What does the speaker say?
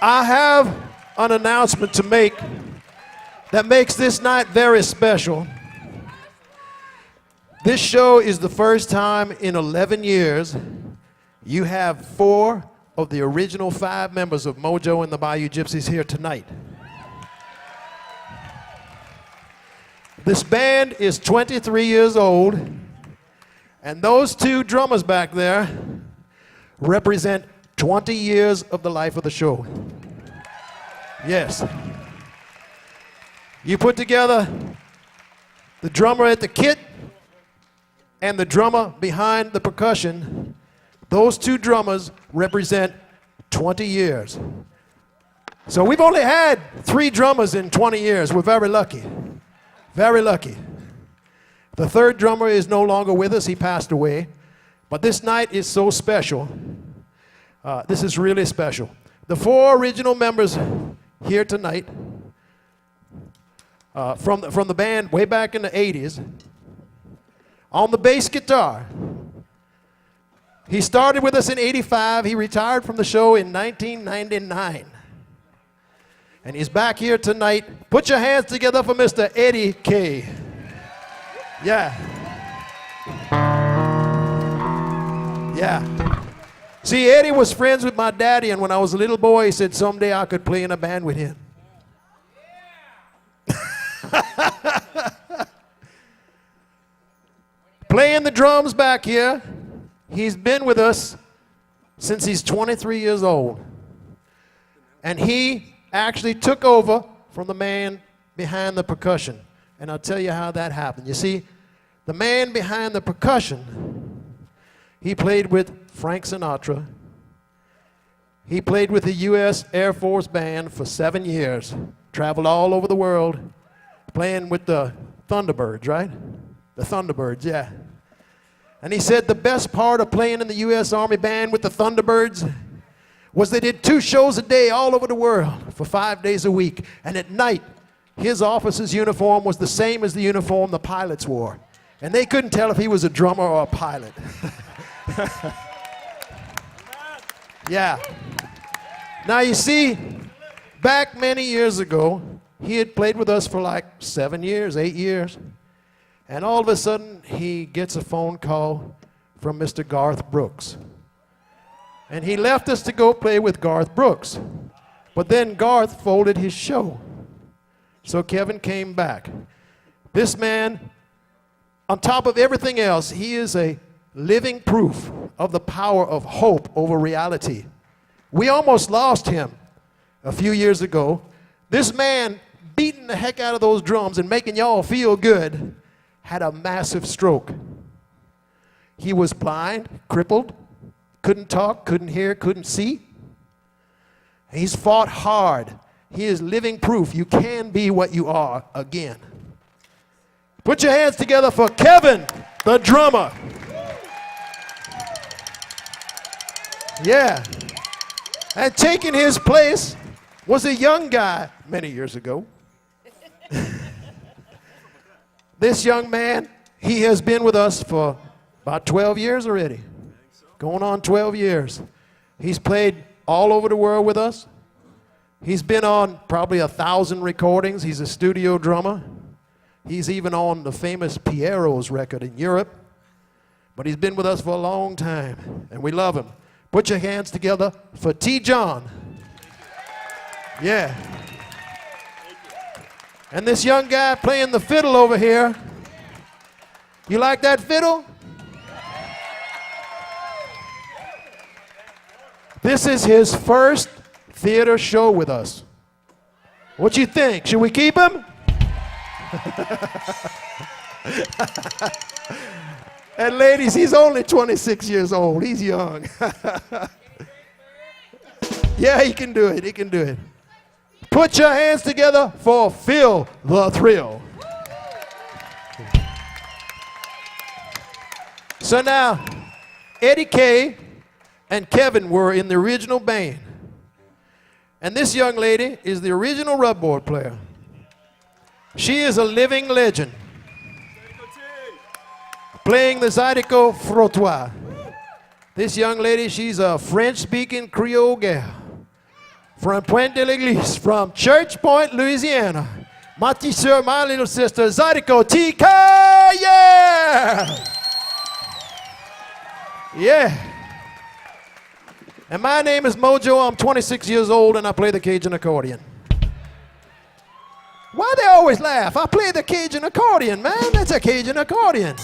I have an announcement to make that makes this night very special. This show is the first time in 11 years you have 4 of the original 5 members of MOJO and the Bayou Gypsies here tonight. This band is 23 years old, and those 2 drummers back there represent 20 years of the life of the show. Yes. You put together the drummer at the kit and the drummer behind the percussion. Those 2 drummers represent 20 years. So we've only had 3 drummers in 20 years. We're very lucky. Very lucky. The 3rd drummer is no longer with us. He passed away. But this night is so special. This is really special. The 4 original members here tonight from the band way back in the 80s. On the bass guitar, he started with us in '85. He retired from the show in 1999. And he's back here tonight. Put your hands together for Mr. Eddie K. Yeah. Yeah. See, Eddie was friends with my daddy, and when I was a little boy, he said someday I could play in a band with him. Playing the drums back here, he's been with us since he's 23 years old. And he actually took over from the man behind the percussion. And I'll tell you how that happened. You see, the man behind the percussion, he played with Frank Sinatra. He played with the U.S. Air Force Band for 7 years. Traveled all over the world, playing with the Thunderbirds, right? The Thunderbirds, yeah. And he said the best part of playing in the U.S. Army Band with the Thunderbirds was they did 2 shows a day all over the world for 5 days a week. And at night, his officer's uniform was the same as the uniform the pilots wore. And they couldn't tell if he was a drummer or a pilot. Yeah. Now you see, back many years ago, he had played with us for like 7 years, 8 years. And all of a sudden, he gets a phone call from Mr. Garth Brooks. And he left us to go play with Garth Brooks. But then Garth folded his show. So Kevin came back. This man, on top of everything else, he is a living proof of the power of hope over reality. We almost lost him a few years ago. This man, beating the heck out of those drums and making y'all feel good, had a massive stroke. He was blind, crippled, couldn't talk, couldn't hear, couldn't see. He's fought hard. He is living proof you can be what you are again. Put your hands together for Kevin, the drummer. Yeah. And taking his place was a young guy many years ago. This young man, he has been with us for about 12 years already. Going on 12 years. He's played all over the world with us. He's been on probably 1,000 recordings. He's a studio drummer. He's even on the famous Piero's record in Europe. But he's been with us for a long time, and we love him. Put your hands together for T. John. Yeah. And this young guy playing the fiddle over here. You like that fiddle? This is his first theater show with us. What you think? Should we keep him? And ladies, he's only 26 years old. He's young. Yeah, he can do it. He can do it. Put your hands together for Phil the Thrill. So now, Eddie K and Kevin were in the original band. And this young lady is the original rubboard player. She is a living legend, playing the Zydeco frottoir. This young lady, she's a French-speaking Creole gal. from Pointe de l'Église, from Church Point, Louisiana. My t-shirt, my little sister, Zydeco Tika, yeah! Yeah. And my name is Mojo. I'm 26 years old and I play the Cajun accordion. Why they always laugh? I play the Cajun accordion, man. That's a Cajun accordion.